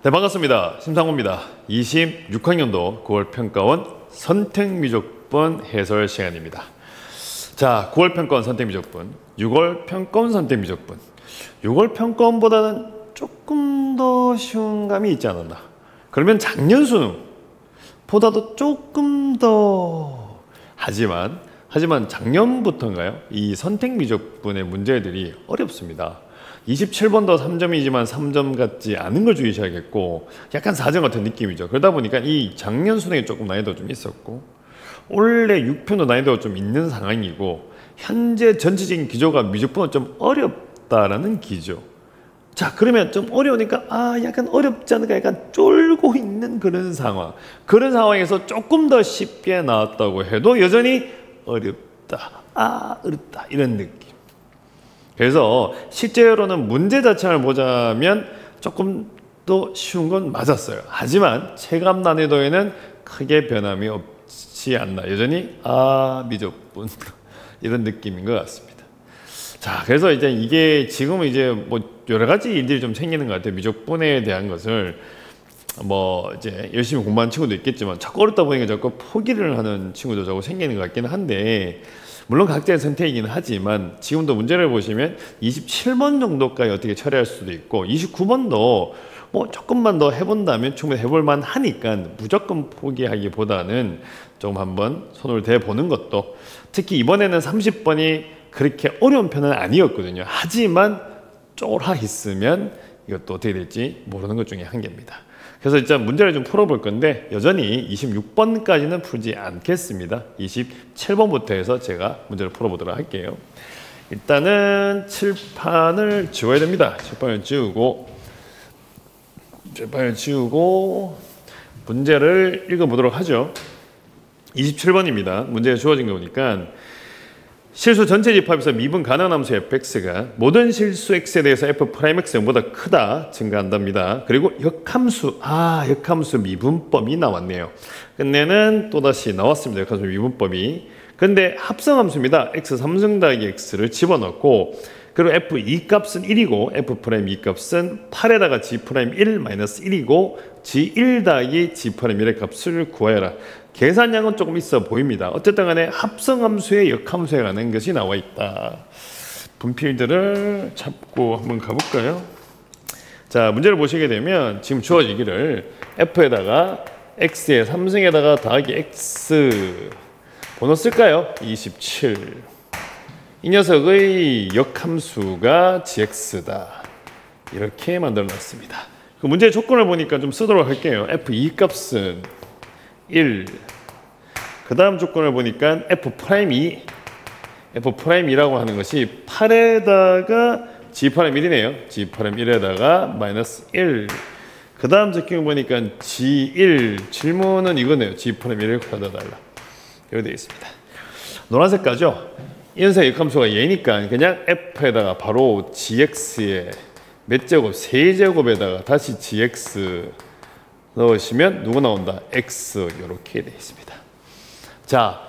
네, 반갑습니다. 심상호입니다. 26학년도 9월 평가원 선택미적분 해설 시간입니다. 자, 9월 평가원 선택미적분, 6월 평가원 선택미적분. 6월 평가원보다는 조금 더 쉬운 감이 있지 않았나. 그러면 작년 수능보다도 조금 더 하지만 작년부터인가요? 이 선택미적분의 문제들이 어렵습니다. 27번도 3점이지만 3점 같지 않은 걸 주의하셔야겠고 약간 4점 같은 느낌이죠. 그러다 보니까 이 작년 수능이 조금 난이도가 좀 있었고 올해 6편도 난이도가 좀 있는 상황이고 현재 전체적인 기조가 미적분은 좀 어렵다라는 기조. 자, 그러면 좀 어려우니까 약간 어렵지 않을까, 약간 쫄고 있는 그런 상황. 그런 상황에서 조금 더 쉽게 나왔다고 해도 여전히 어렵다, 어렵다 이런 느낌. 그래서 실제로는 문제 자체를 보자면 조금 더 쉬운 건 맞았어요. 하지만 체감 난이도에는 크게 변함이 없지 않나. 여전히 미적분 이런 느낌인 것 같습니다. 자, 그래서 이제 이게 지금은 이제 뭐 여러 가지 일들이 좀 생기는 것 같아요. 미적분에 대한 것을 뭐 이제 열심히 공부하는 친구도 있겠지만 자꾸 어렵다 보니까 자꾸 포기를 하는 친구도 자꾸 생기는 것 같기는 한데, 물론 각자의 선택이긴 하지만 지금도 문제를 보시면 27번 정도까지 어떻게 처리할 수도 있고 29번도 뭐 조금만 더 해본다면 충분히 해볼 만 하니까 무조건 포기하기보다는 좀 한번 손을 대보는 것도, 특히 이번에는 30번이 그렇게 어려운 편은 아니었거든요. 하지만 쫄아 있으면 이것도 어떻게 될지 모르는 것 중에 한 개입니다. 그래서 일단 문제를 좀 풀어볼 건데 여전히 26번까지는 풀지 않겠습니다. 27번부터 해서 제가 문제를 풀어보도록 할게요. 일단은 칠판을 지워야 됩니다. 칠판을 지우고 문제를 읽어보도록 하죠. 27번입니다. 문제가 주어진 거 보니까 실수 전체 집합에서 미분 가능한 함수 fx가 모든 실수 x에 대해서 f'x 0보다 크다 증가한답니다. 그리고 역함수, 역함수 미분법이 나왔네요. 끝내는 또다시 나왔습니다. 역함수 미분법이. 근데 합성함수입니다. x 3승 더하기 x를 집어넣고, 그리고 f2 값은 1이고 f'2 값은 8에다가 g'1 마이너스 1이고 g1 더하기 g'1의 값을 구하여라. 계산량은 조금 있어 보입니다. 어쨌든 간에 합성함수의 역함수에 관한 것이 나와 있다. 분필들을 잡고 한번 가볼까요? 자, 문제를 보시게 되면 지금 주어지기를 f에다가 x에 3승에다가 더하기 x 번호 쓸까요? 27. 이 녀석의 역함수가 gx다. 이렇게 만들어 놨습니다. 그 문제의 조건을 보니까 좀 쓰도록 할게요. f2 값은 1. 그 다음 조건을 보니까 F'E라고 하는 것이 8에다가 G'1이네요. G'1에다가 마이너스 1. 그 다음 적경을 보니까 G1. 질문은 이거네요. G'1을 가져달라. 이렇게 되어 있습니다. 노란색 가죠? 이 녀석의 역함수가 얘니까 그냥 F에다가 바로 GX에 몇 제곱? 세제곱에다가 다시 GX 넣으시면 누구 나온다? x 이렇게 되어 있습니다. 자,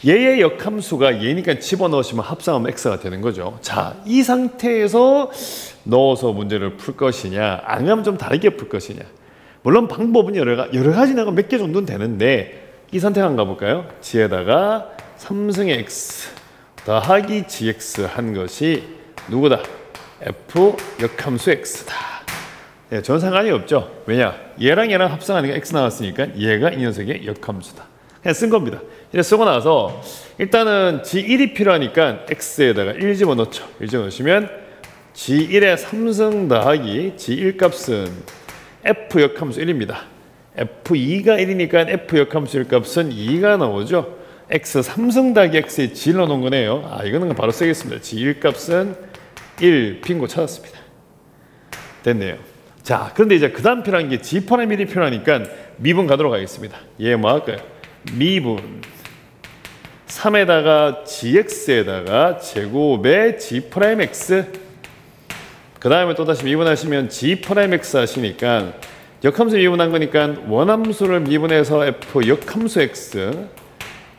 얘의 역함수가 얘니까 집어넣으시면 합성하면 x가 되는 거죠. 자, 이 상태에서 넣어서 문제를 풀 것이냐, 아니면 좀 다르게 풀 것이냐. 물론 방법은 여러 가지 나가 몇 개 정도는 되는데 이 선택 한번 가볼까요? g에다가 3승의 x 더하기 gx 한 것이 누구다? f 역함수 x다. 네, 전 상관이 없죠. 왜냐? 얘랑 합성하니까 x 나왔으니까 얘가 이 녀석의 역함수다. 그냥 쓴 겁니다. 이제 쓰고 나서 일단은 g1이 필요하니까 x에다가 1 집어넣죠. 1 집어넣으시면 g1의 3승 더하기 g1 값은 f 역함수 1입니다. f2가 1이니까 f 역함수 1 값은 2가 나오죠. x 3승 더하기 x에 g를 넣어놓은 거네요. 이거는 바로 쓰겠습니다. g1 값은 1, 빈 곳 찾았습니다. 됐네요. 자, 그런데 이제 그 다음 필요한 게 G'1이 필요하니까 미분 가도록 하겠습니다. 얘 뭐 할까요? 미분 3에다가 GX에다가 제곱에 G'X, 그 다음에 또다시 미분하시면 G'X 하시니까 역함수 미분한 거니까 원함수를 미분해서 F 역함수 X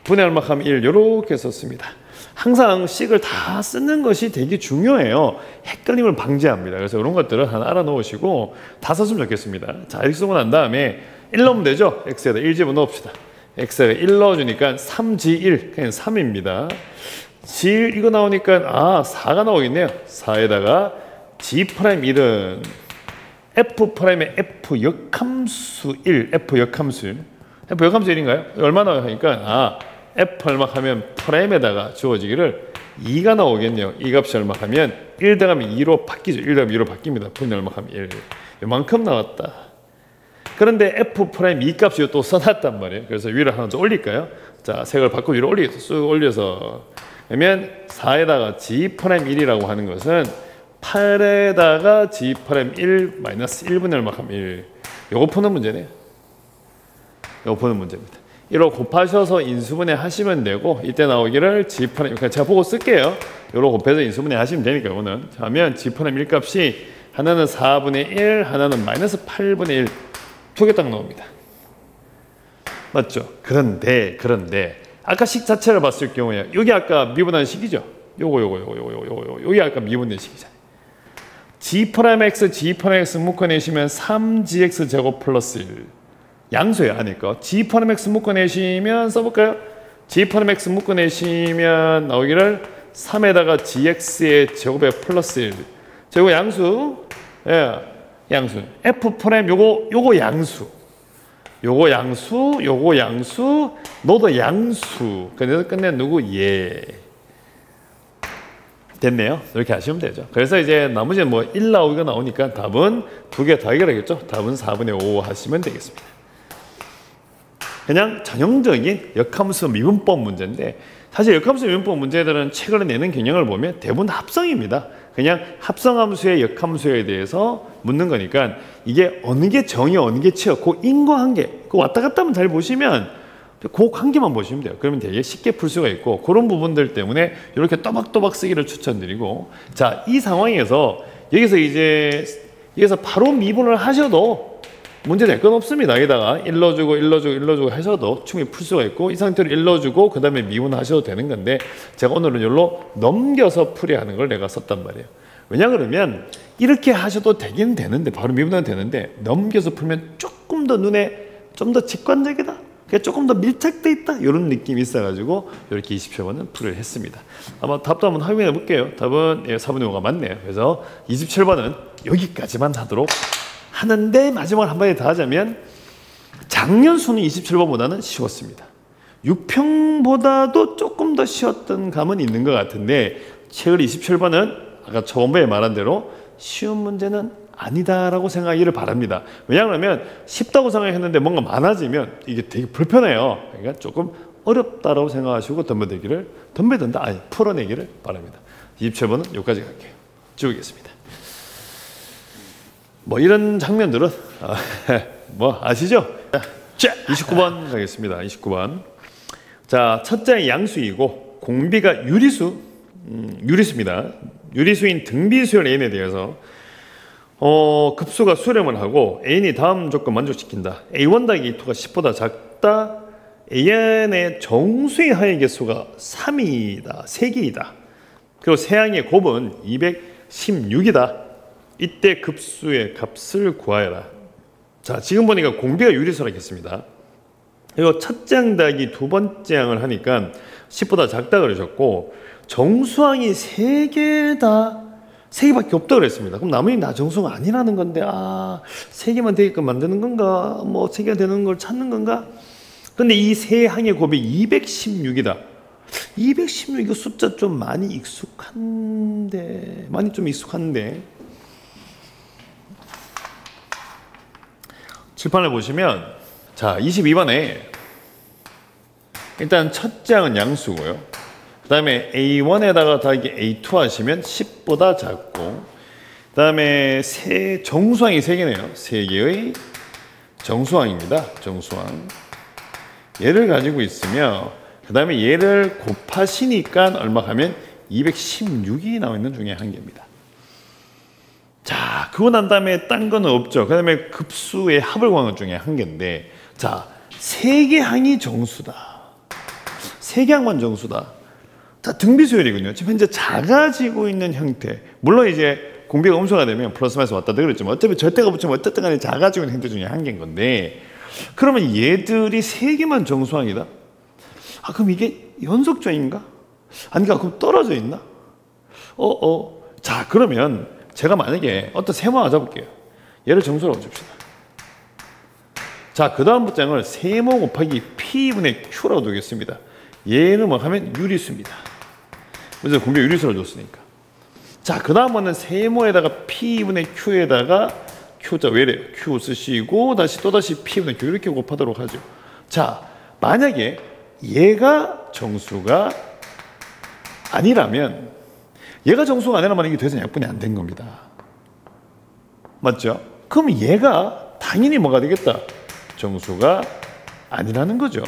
분의 얼마 하면 1 이렇게 썼습니다. 항상 식을 다 쓰는 것이 되게 중요해요. 헷갈림을 방지합니다. 그래서 이런 것들을 하나 알아놓으시고 다 썼으면 좋겠습니다. 자, 이렇게 쓰고 난 다음에 1 넣으면 되죠? x에다 1 집어넣읍시다. x에다 1 넣어주니까 3g1 그냥 3입니다. g1 이거 나오니까 4가 나오겠네요. 4에다가 g'1은 f'의 f 역함수 1, f 역함수 1인가요? 얼마 나오니까 f 얼마 하면 프라임에다가 주어지기를 2가 나오겠네요. 이 값이 얼마 하면 1 더하면 2로 바뀌죠. 1 더하면 2로 바뀝니다. 분이 얼마 하면 1. 이만큼 나왔다. 그런데 f 프라임 이 값이 또 써놨단 말이에요. 그래서 위를 하나 더 올릴까요? 자, 색을 바꾸고 위로 올리겠어. 쑥 올려서 그러면 4에다가 g'1이라고 하는 것은 8에다가 g'1 마이너스 1분의 얼마 하면 1. 요거 푸는 문제네요. 요거 푸는 문제입니다. 1로 곱하셔서 인수분해 하시면 되고 이때 나오기를 g', 그러니까 제가 보고 쓸게요. 1로 곱해서 인수분해 하시면 되니까 이거는. 자, 하면 g'1 값이 하나는 4분의 1, 하나는 마이너스 8분의 1. 두 개 딱 나옵니다. 맞죠? 그런데 아까 식 자체를 봤을 경우에 여기 아까 미분한 식이죠? 요거 여기 아까 미분된 식이잖아요. g'(x) g'(x) 묶어내시면 3gx 제곱 플러스 1 양수예요. 아니까 g'(x) 묶어내시면 써볼까요? g'(x) 묶어내시면 나오기를 3에다가 gx의 제곱에 플러스 1 제곱 양수 양수 f' 요거 양수 요거 양수 너도 양수 그래서 끝내 누구 됐네요. 이렇게 하시면 되죠. 그래서 이제 나머지는 뭐 1 나오기가 나오니까 답은 두 개 더 해결하겠죠. 답은 4분의 5 하시면 되겠습니다. 그냥 전형적인 역함수 미분법 문제인데 사실 역함수 미분법 문제들은 책을 내는 경향을 보면 대부분 합성입니다. 그냥 합성함수의 역함수에 대해서 묻는 거니까 이게 어느 게 정의 어느 게 치어 그 인과관계 그 왔다 갔다 하면 잘 보시면 그 관계만 보시면 돼요. 그러면 되게 쉽게 풀 수가 있고 그런 부분들 때문에 이렇게 또박또박 쓰기를 추천드리고 자, 이 상황에서 여기서 바로 미분을 하셔도 문제 될 건 없습니다. 여기다가 1 넣어주고 하셔도 충분히 풀 수가 있고 이 상태로 1 넣어주고 그 다음에 미분하셔도 되는 건데 제가 오늘은 이걸로 넘겨서 풀이하는 걸 내가 썼단 말이에요. 왜냐 그러면 이렇게 하셔도 되긴 되는데 바로 미분하면 되는데 넘겨서 풀면 조금 더 눈에 좀 더 직관적이다. 조금 더 밀착돼 있다 이런 느낌이 있어가지고 이렇게 27번은 풀이를 했습니다. 아마 답도 한번 확인해 볼게요. 답은 4분의 5가 맞네요. 그래서 27번은 여기까지만 하도록 하는데 마지막으로 한 번에 더 하자면 작년 수능 27번보다는 쉬웠습니다. 6평보다도 조금 더 쉬웠던 감은 있는 것 같은데 최근 27번은 아까 저번에 말한 대로 쉬운 문제는 아니다라고 생각하기를 바랍니다. 왜냐하면 쉽다고 생각했는데 뭔가 많아지면 이게 되게 불편해요. 그러니까 조금 어렵다라고 생각하시고 풀어내기를 바랍니다. 27번은 여기까지 갈게요. 지우겠습니다. 뭐 이런 장면들은 뭐 아시죠? 자, 29번 가겠습니다. 29번. 자, 첫째 양수이고 공비가 유리수입니다. 유리수인 등비수열 n에 대해서 급수가 수렴을 하고 n이 다음 조건 만족시킨다. a1 더하기 a2가 10보다 작다. an의 정수의 항의 개수가 3이다. 3개이다. 그리고 세항의 곱은 216이다. 이때 급수의 값을 구하여라. 자, 지금 보니까 공비가 유리수라고 했습니다. 이거 첫째 항 더하기 두 번째 항을 하니까 10보다 작다 그러셨고 정수항이 3개다. 3개밖에 없다 그랬습니다. 그럼 나머지 나 정수가 아니라는 건데 3개만 되게끔 만드는 건가? 뭐 3개가 되는 걸 찾는 건가? 근데 이 세 항의 곱이 216이다. 216 이거 숫자 좀 많이 익숙한데 칠판을 보시면 자 22번에 일단 첫째 항은 양수고요. 그 다음에 A1에다가 더하기 A2 하시면 10보다 작고 그 다음에 정수항이 3개네요. 3개의 정수항입니다. 정수항 얘를 가지고 있으며 그 다음에 얘를 곱하시니까 얼마 하면 216이 나와 있는 중에 한 개입니다. 자, 그거 난 다음에 딴 거는 없죠. 그 다음에 급수의 합을 구한 것 중에 한 개인데 자, 3개 항이 정수다. 3개 항만 정수다. 자, 등비수열이군요. 지금 현재 작아지고 있는 형태. 물론 이제 공비가 음수가 되면 플러스 마이너스 왔다 그랬지만 어차피 절대가 붙이면 어쨌든 간에 작아지고 있는 형태 중에 한 개인 건데, 그러면 얘들이 세 개만 정수항이다? 아, 그럼 이게 연속조인가? 아닌가? 그럼 떨어져 있나? 자, 그러면 제가 만약에 어떤 세모 하나 잡을게요. 얘를 정수라고 줍시다. 자, 그 다음 문장을 세모 곱하기 P분의 Q라고 두겠습니다. 얘는 뭐 하면 유리수입니다. 그래서 공비가 유리수를 줬으니까. 자, 그 다음은 세모에다가 P분의 Q에다가 Q자 왜래요? Q 쓰시고 또다시 P분의 Q 이렇게 곱하도록 하죠. 자, 만약에 얘가 정수가 아니라면, 얘가 정수가 아니라면 이게 대선 약분이 안 된 겁니다. 맞죠? 그럼 얘가 당연히 뭐가 되겠다? 정수가 아니라는 거죠.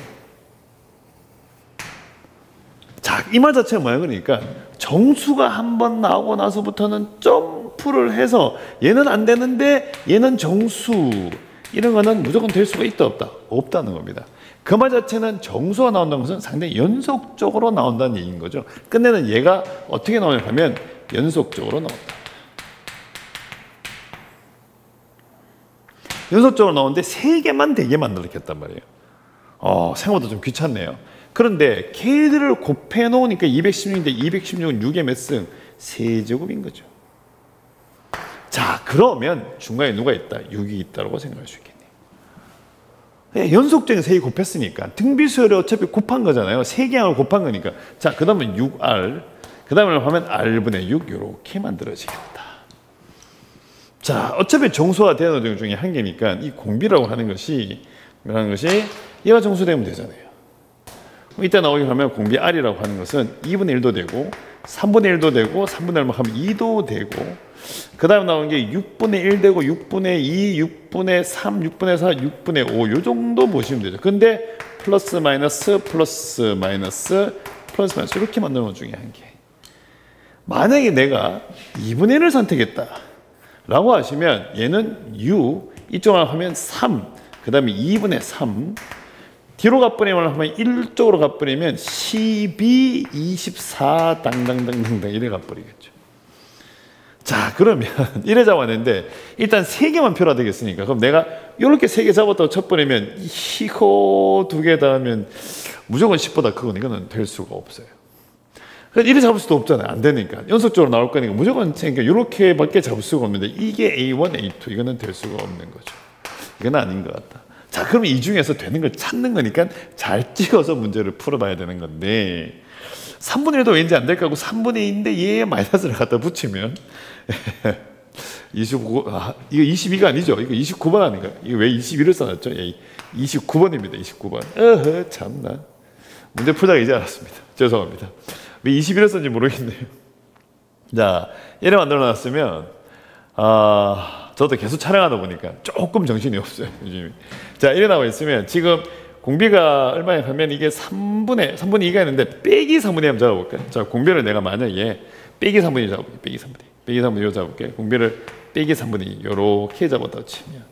자, 이 말 자체가 뭐야? 그러니까 정수가 한번 나오고 나서부터는 점프를 해서 얘는 안 되는데 얘는 정수, 이런 거는 무조건 될 수가 있다 없다? 없다는 겁니다. 그 말 자체는 정수가 나온다는 것은 상당히 연속적으로 나온다는 얘기인 거죠. 끝내는 얘가 어떻게 나오냐 하면 연속적으로 나온다. 연속적으로 나오는데 세 개만 되게 만들었단 말이에요. 생각보다 좀 귀찮네요. 그런데 걔들을 곱해 놓으니까 216인데 216은 6의 몇 승? 세제곱인 거죠. 자, 그러면 중간에 누가 있다? 6이 있다고 생각할 수 있겠네요. 연속적인 세개 곱했으니까 등비수열을 어차피 곱한 거잖아요. 세 개항을 곱한 거니까. 자, 그 다음은 6R, 그 다음에 하면 R분의 6 이렇게 만들어지겠다. 자, 어차피 정수가 되는 것 중에 한 개니까 이 공비라고 하는 것이 얘가 정수되면 되잖아요. 이따 나오게 하면 공비 R이라고 하는 것은 2분의 1도 되고 3분의 1도 되고 3분의 1만 하면 2도 되고, 그 다음에 나오는 게 6분의 1 되고 6분의 2, 6분의 3, 6분의 4, 6분의 5 요 정도 보시면 되죠. 근데 플러스 마이너스 플러스 마이너스 플러스 마이너스 이렇게 만드는 것 중에 한 개. 만약에 내가 2분의 1을 선택했다 라고 하시면 얘는 6, 이쪽으로 하면 3, 그 다음에 2분의 3, 뒤로 가버리면 하면 1쪽으로 가버리면 12, 24 당당당당당 이래 가버리겠죠. 자, 그러면 이래 잡았는데 일단 3개만 표라 되겠으니까, 그럼 내가 이렇게 3개 잡았다고 쳐버리면 이거 2개 닿으면 무조건 10보다 크거든. 이거는 될 수가 없어요. 이래 잡을 수도 없잖아요. 안 되니까. 연속적으로 나올 거니까 무조건 이렇게밖에 잡을 수가 없는데 이게 A1, A2 이거는 될 수가 없는 거죠. 이건 아닌 것 같다. 자, 그럼 이 중에서 되는 걸 찾는 거니까 잘 찍어서 문제를 풀어봐야 되는 건데, 3분의 1도 왠지 안 될 거고 3분의 2인데 얘에 마이너스를 갖다 붙이면 29, 이거 22가 아니죠. 이거 29번 아닌가? 이거 왜 21을 써놨죠? 29번입니다. 29번. 참나. 문제 풀다가 이제 알았습니다. 죄송합니다. 왜 21을 썼는지 모르겠네요. 자, 얘를 만들어 놨으면 저도 계속 촬영하다 보니까 조금 정신이 없어요, 요즘에. 자, 이래 나와 있으면 지금 공비가 얼마냐 하면 이게 3분의 2가 있는데 빼기 3분의 1 한번 잡아볼까요? 자, 공비를 내가 만약에 빼기 3분의 2 잡아볼게요. 빼기 3분의 2 잡아볼게요. 공비를 빼기 3분의 2 요렇게 잡았다고 치면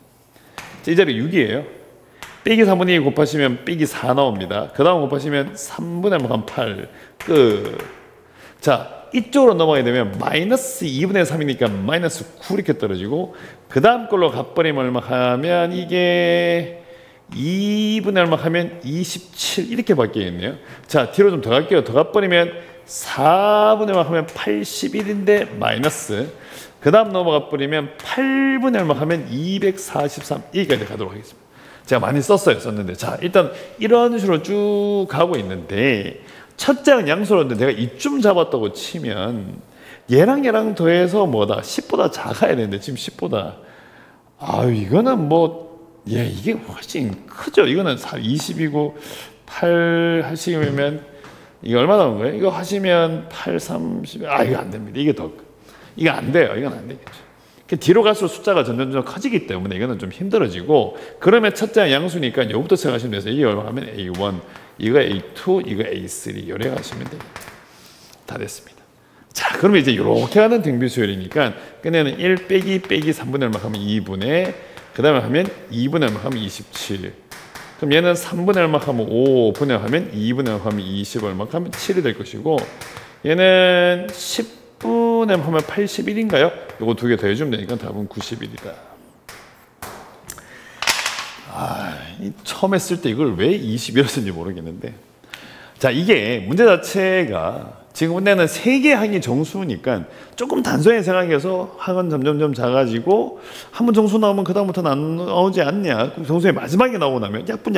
이 자리 6이에요. 빼기 3분의 2 곱하시면 빼기 4 나옵니다. 그 다음 곱하시면 3분의 1 8 끝. 자, 이쪽으로 넘어가게 되면 마이너스 2분의 3이니까 마이너스 9 이렇게 떨어지고, 그 다음 걸로 갚버리면 얼마 하면 이게 2분의 얼마 하면 27 이렇게 바뀌겠네요. 자, 뒤로 좀 더 갈게요. 더 갚버리면 4분의 얼마 하면 81인데 마이너스, 그 다음 넘어가 버리면 8분의 얼마 하면 243 여기까지 가도록 하겠습니다. 제가 많이 썼는데, 자, 일단 이런 식으로 쭉 가고 있는데, 첫째 항 양수로인데 내가 이쯤 잡았다고 치면 얘랑 더해서 뭐다? 10보다 작아야 되는데 지금 10보다, 이거는 이게 훨씬 크죠. 이거는 20이고 8 하시면 이거 얼마 나온 거예요? 이거 하시면 8, 30, 이거 안 됩니다. 이거 안 돼요. 이건 안 되겠죠. 뒤로 갈수록 숫자가 점점 커지기 때문에 이거는 좀 힘들어지고, 그러면 첫째 양수니까 여기부터 생각하시면 돼서 이게 얼마 하면 A1, 이거 A2, 이거 A3 요래 가시면 돼요. 다 됐습니다. 자, 그러면 이제 이렇게 하는 등비수열이니까 끝내는 1 빼기 3분의 얼마 하면 2분의, 그 다음에 하면 2분의 얼마 하면 27, 그 그럼 얘는 3분의 얼마하면 5분의 하면 2분의 하면 20 얼마하면 7이 될 것이고 얘는 10분의 하면 81인가요? 요거 두 개 더해주면 되니까 답은 91이다. 처음 했을 때 이걸 왜 20이라 쓴지 모르겠는데 자, 이게 문제 자체가 지금 문제는 3개 항이 정수니까 조금 단순하게 생각해서 항은 점점점 작아지고 한 번 정수 나오면 그 다음부터는 안 나오지 않냐. 그럼 정수의 마지막에 나오고 나면 약분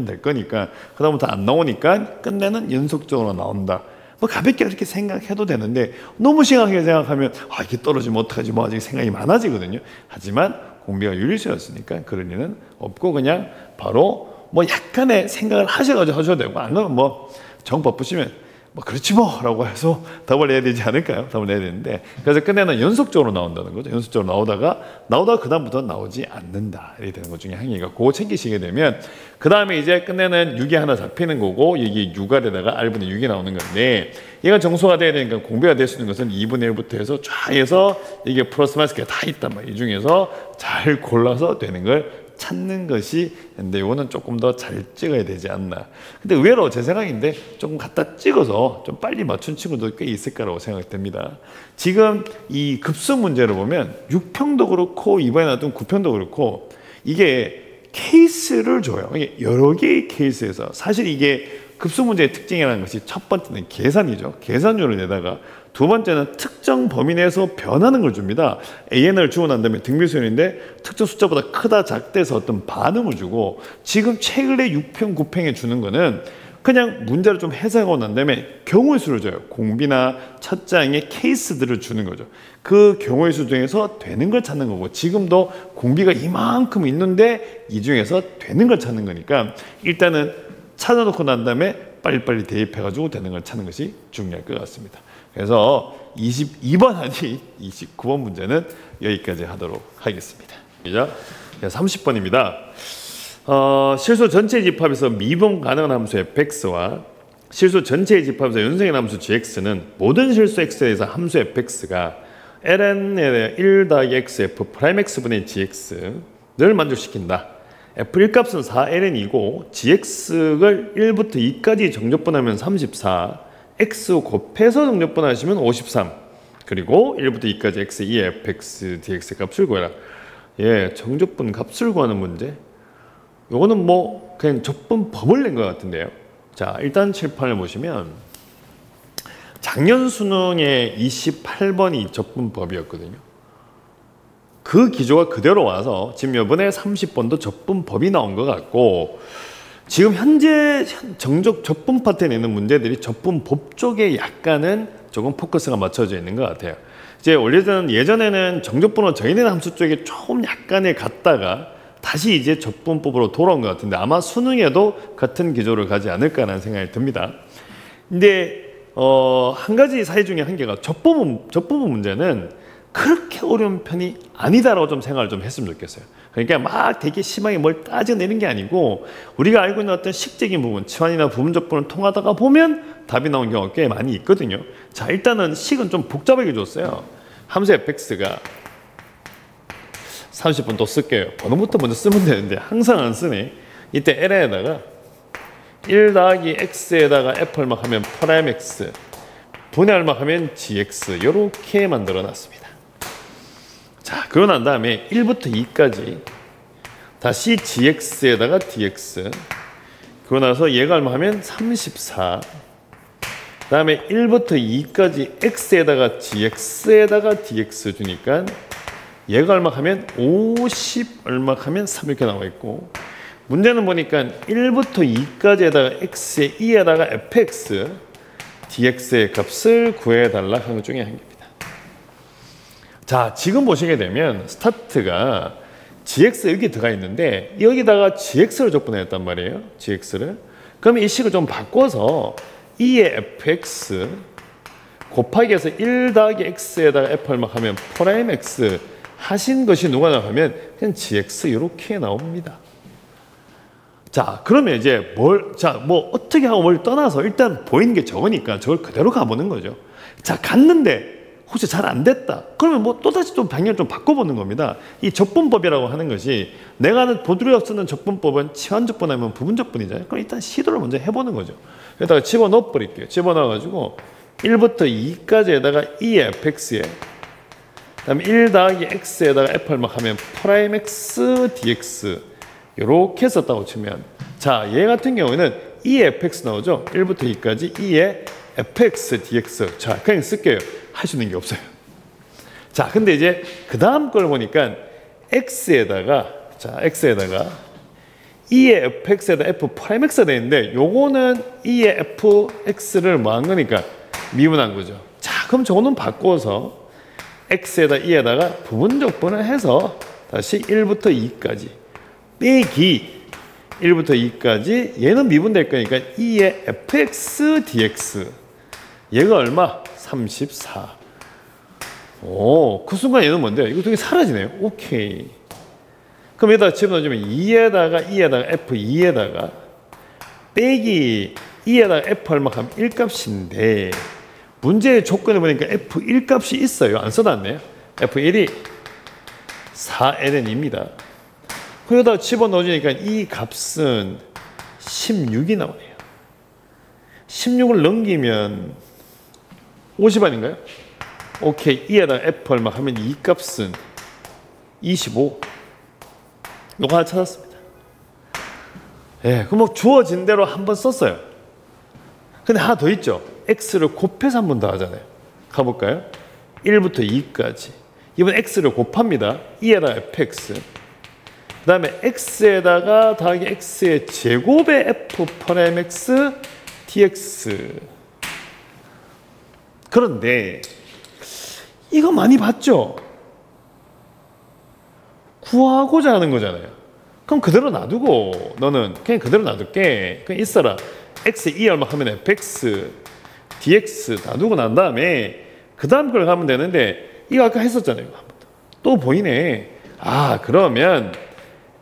될 거니까 그 다음부터 안 나오니까 끝내는 연속적으로 나온다. 뭐 가볍게 그렇게 생각해도 되는데 너무 심하게 생각하면 이게 떨어지면 어떡하지 뭐 아직 생각이 많아지거든요. 하지만 공비가 유리수였으니까 그럴 리는 없고 그냥 바로 뭐 약간의 생각을 하셔가지고 하셔도 되고 안 그러면 뭐 정 바쁘시면 뭐 그렇지 뭐 라고 해서 답을 내야 되지 않을까요? 답을 내야 되는데 그래서 끝내는 연속적으로 나온다는 거죠. 연속적으로 나오다가 그 다음부터는 나오지 않는다 이렇게 되는 것 중에 항의가 그거 챙기시게 되면 그 다음에 이제 끝내는 6이 하나 잡히는 거고 이게 6알에다가 R분의 6이 나오는 건데 얘가 정수가 돼야 되니까 공배가 될 수 있는 것은 2분의 1부터 해서 쫙 해서 이게 플러스 마이너스가 다 있단 말이에요. 이 중에서 잘 골라서 되는 걸 찾는 것이 근데 이거는 조금 더 잘 찍어야 되지 않나. 근데 의외로 제 생각인데 조금 갖다 찍어서 좀 빨리 맞춘 친구도 꽤 있을 거라고 생각이 됩니다. 지금 이 급수 문제를 보면 6평도 그렇고 이번에 나왔던 9평도 그렇고 이게 케이스를 줘요. 이게 여러 개의 케이스에서 사실 이게 급수 문제의 특징이라는 것이 첫 번째는 계산이죠. 계산율을 내다가 두 번째는 특정 범위 내에서 변하는 걸 줍니다. AN을 주고 난 다음에 등비수열인데 특정 숫자보다 크다 작다해서 어떤 반응을 주고 지금 최근에 6평, 9평에 주는 거는 그냥 문제를 좀 해석하고 난 다음에 경우의 수를 줘요. 공비나 첫 장의 케이스들을 주는 거죠. 그 경우의 수 중에서 되는 걸 찾는 거고 지금도 공비가 이만큼 있는데 이 중에서 되는 걸 찾는 거니까 일단은 찾아놓고 난 다음에 빨리빨리 대입해가지고 되는 걸 찾는 것이 중요할 것 같습니다. 그래서 22번 아니 29번 문제는 여기까지 하도록 하겠습니다. 30번입니다. 실수 전체의 집합에서 미분 가능한 함수 fx와 실수 전체의 집합에서 연성의 함수 gx는 모든 실수 x에 대해서 함수 fx가 ln에 1 더하기 x f 프라임 x분의 gx를 만족시킨다. f1 값은 4ln이고 gx를 1부터 2까지 정적분하면 34 x 곱해서 정적분하시면 53 그리고 1부터 2까지 x 2 fx dx 값을 구해라. 예, 정적분 값을 구하는 문제. 요거는 뭐 그냥 적분법을 낸 것 같은데요. 자, 일단 칠판을 보시면 작년 수능에 28번이 적분법이었거든요. 그 기조가 그대로 와서 지금 이번에 30번도 적분법이 나온 것 같고 지금 현재 적분 파트에 있는 문제들이 적분법 쪽에 약간은 조금 포커스가 맞춰져 있는 것 같아요. 이제 예전에는 정적분으로 정의되는 함수 쪽에 조금 약간의 갔다가 다시 이제 적분법으로 돌아온 것 같은데 아마 수능에도 같은 기조를 가지 않을까라는 생각이 듭니다. 근데 한 가지 사이 중에 한 개가 적분법 문제는 그렇게 어려운 편이 아니다라고 좀 생각을 좀 했으면 좋겠어요. 그러니까 막 되게 심하게 뭘 따져내는 게 아니고 우리가 알고 있는 어떤 식적인 부분, 치환이나 부분적분을 통하다가 보면 답이 나온 경우가 꽤 많이 있거든요. 자, 일단은 식은 좀 복잡하게 줬어요. 함수 fx가 30번 또 쓸게요. 번호부터 먼저 쓰면 되는데 항상 안 쓰네. 이때 l에다가 1 더하기 x에다가 f 얼마 하면 프라임 x 분의 얼마 하면 gx 이렇게 만들어 놨습니다. 자, 그러고 난 다음에 1부터 2까지 다시 gx에다가 dx 그러고 나서 얘가 얼마 하면 34 그 다음에 1부터 2까지 x에다가 gx에다가 dx 주니까 얘가 얼마 하면 50 얼마 하면 3 이렇게 나와 있고 문제는 보니까 1부터 2까지에다가 x에 2에다가 fx dx의 값을 구해달라 하는 것 중에 한 개입니다. 자, 지금 보시게 되면 스타트가 gx 여기 들어가 있는데 여기다가 gx를 적분했단 말이에요. gx를. 그러면 이 식을 좀 바꿔서 2의 fx 곱하기 해서 1 더하기 x에다가 f 얼마 하면 프라임 x 하신 것이 누가 나오면 그냥 gx 이렇게 나옵니다. 자, 그러면 이제 뭐 어떻게 하고 뭘 떠나서 일단 보이는 게 적으니까 저걸 그대로 가보는 거죠. 자, 갔는데 혹시 잘 안 됐다. 그러면 뭐 또다시 좀 방향을 좀 바꿔보는 겁니다. 이 적분법이라고 하는 것이 내가 하는 보드로 쓰는 적분법은 치환적분 하면 부분적분이잖아요. 그럼 일단 시도를 먼저 해보는 거죠. 여기다가 집어넣어 버릴게요. 집어넣어가지고 1부터 2까지에다가 2의 fx에 그다음에 1 더하기 x에다가 f 얼마 하면 프라임 x dx 이렇게 썼다고 치면 자, 얘 같은 경우에는 2의 fx 나오죠. 1부터 2까지 2의 fx dx 자, 그냥 쓸게요. 할 수 있는 게 없어요. 자, 근데 이제 그 다음 걸 보니까 x에다가 자, x에다가 2의 fx에다 f 프라임 x가 되어 있는데 요거는 2의 fx를 뭐한 거니까 미분한 거죠. 자, 그럼 저거는 바꿔서 x에다 2에다가 부분적분을 해서 다시 1부터 2까지 빼기 1부터 2까지 얘는 미분될 거니까 2의 fx dx 얘가 얼마? 34. 오, 그 순간 얘는 뭔데? 이거 되게 사라지네요. 오케이. 그럼 여기다가 집어넣어주면 2에다가 f2에다가 빼기 2에다가 f 얼마 하면 1값인데 문제의 조건을 보니까 f1 값이 있어요. 안 써놨네요. f1이 4ln입니다. 그러다 집어넣어주니까 이 값은 16이 나오네요. 16을 넘기면 50 아닌가요? 오케이. 2에다가 f 얼마 하면 이 값은 25. 요거 하나 찾았습니다. 예, 그럼 뭐 주어진 대로 한번 썼어요. 근데 하나 더 있죠. x를 곱해서 한 번 더 하잖아요. 가볼까요? 1부터 2까지. 이번 x를 곱합니다. 2에다가 fx. 그 다음에 x에다가 더하기 x의 제곱의 f 프라임 x dx. 그런데 이거 많이 봤죠? 구하고자 하는 거잖아요. 그럼 그대로 놔두고 너는 그냥 그대로 놔둘게. 그냥 있어라. x 2 얼마 하면 fx dx 놔두고 난 다음에 그 다음 걸 가면 되는데 이거 아까 했었잖아요. 또 보이네. 아, 그러면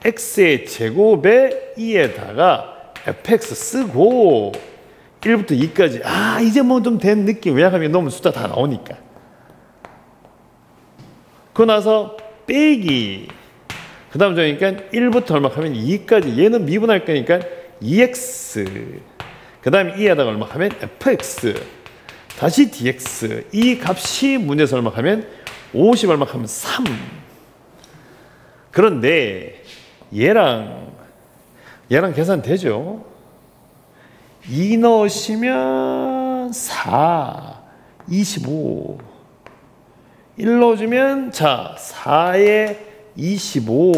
x의 제곱에 2에다가 fx 쓰고 1부터 2까지 아, 이제 뭐 좀 된 느낌. 왜냐하면 너무 숫자 다 나오니까. 그러고 나서 빼기 그 다음 저니까 1부터 얼마 하면 2까지 얘는 미분할 거니까 2x 그 다음에 2에다가 얼마 하면 fx 다시 dx 이 값이 문제에서 얼마 하면 50 얼마 하면 3. 그런데 얘랑 계산되죠. 2 넣으시면 4 25 1 넣어주면 자 4에 25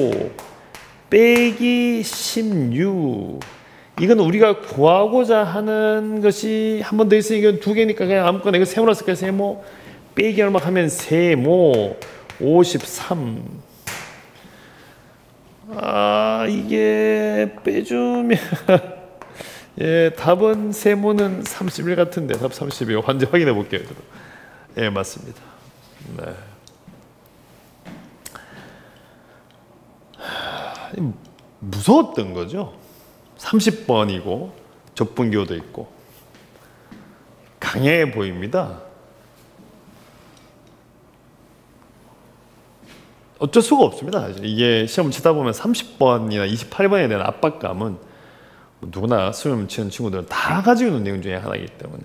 빼기 16 이건 우리가 구하고자 하는 것이 한 번 더 있으니 이건 두 개니까 그냥 아무거나 이거 세모나 쓸까요? 세모 빼기 얼마 하면 세모 53 아 이게 빼주면 예 답은 세모는 31 같은데 답 31 환지 확인해 볼게요. 예 맞습니다. 네. 무서웠던 거죠. 30번이고 적분기호도 있고 강해 보입니다. 어쩔 수가 없습니다. 사실. 이게 시험을 치다 보면 30번이나 28번에 대한 압박감은 누구나 수능 치는 친구들은 다 가지고 있는 내용 중에 하나이기 때문에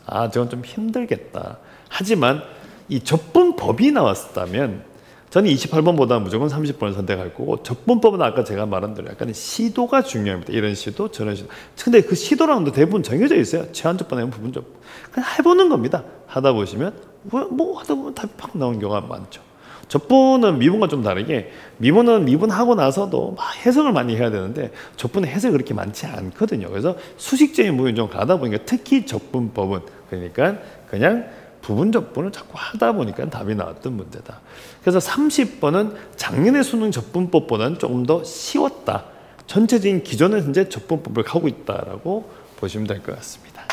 아 저건 좀 힘들겠다. 하지만 이 적분법이 나왔다면 저는 28번보다 무조건 30번을 선택할 거고 적분법은 아까 제가 말한 대로 약간 시도가 중요합니다. 이런 시도 저런 시도. 근데 그 시도랑도 대부분 정해져 있어요. 제한적분 아니면 부분적분. 그냥 해보는 겁니다. 하다 보시면 뭐 하다 보면 답이 팍 나오는 경우가 많죠. 적분은 미분과 좀 다르게 미분은 미분하고 나서도 막 해석을 많이 해야 되는데 적분은 해석이 그렇게 많지 않거든요. 그래서 수식적인 부분이 좀 가다 보니까 특히 적분법은 그러니까 그냥 부분적분을 자꾸 하다 보니까 답이 나왔던 문제다. 그래서 30번은 작년의 수능 적분법보다는 조금 더 쉬웠다. 전체적인 기존은 현재 적분법을 하고 있다라고 보시면 될 것 같습니다.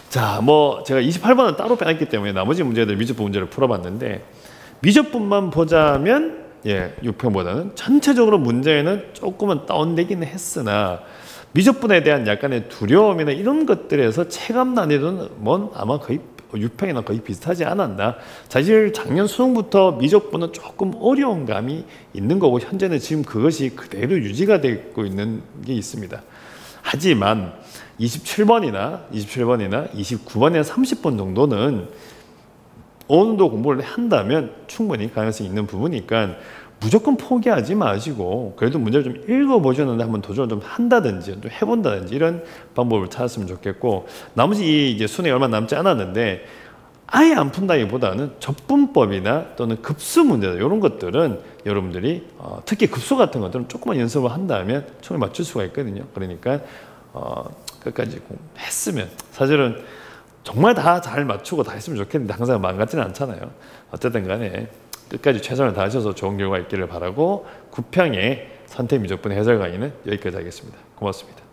자, 뭐 제가 28번은 따로 빼놨기 때문에 나머지 문제들 미적분 문제를 풀어봤는데 미적분만 보자면 예, 6편보다는 전체적으로 문제는 조금은 다운되기는 했으나 미적분에 대한 약간의 두려움이나 이런 것들에서 체감 난이도는 아마 거의 6평이나 거의 비슷하지 않았나. 사실 작년 수능부터 미적분은 조금 어려운 감이 있는 거고 현재는 지금 그것이 그대로 유지가 되고 있는 게 있습니다. 하지만 27번이나 29번이나 30번 정도는 어느 정도 공부를 한다면 충분히 가능성이 있는 부분이니까 무조건 포기하지 마시고 그래도 문제를 좀 읽어보셨는데 한번 도전을 좀 한다든지 좀 해본다든지 이런 방법을 찾았으면 좋겠고, 나머지 이제 수능이 얼마 남지 않았는데 아예 안 푼다기보다는 접분법이나 또는 급수 문제들 이런 것들은 여러분들이 특히 급수 같은 것들은 조금만 연습을 한다면 충분히 맞출 수가 있거든요. 그러니까 끝까지 했으면 사실은 정말 다 잘 맞추고 다 했으면 좋겠는데 항상 마음 같지는 않잖아요. 어쨌든 간에 끝까지 최선을 다하셔서 좋은 결과 있기를 바라고 9평의 선택 미적분 해설 강의는 여기까지 하겠습니다. 고맙습니다.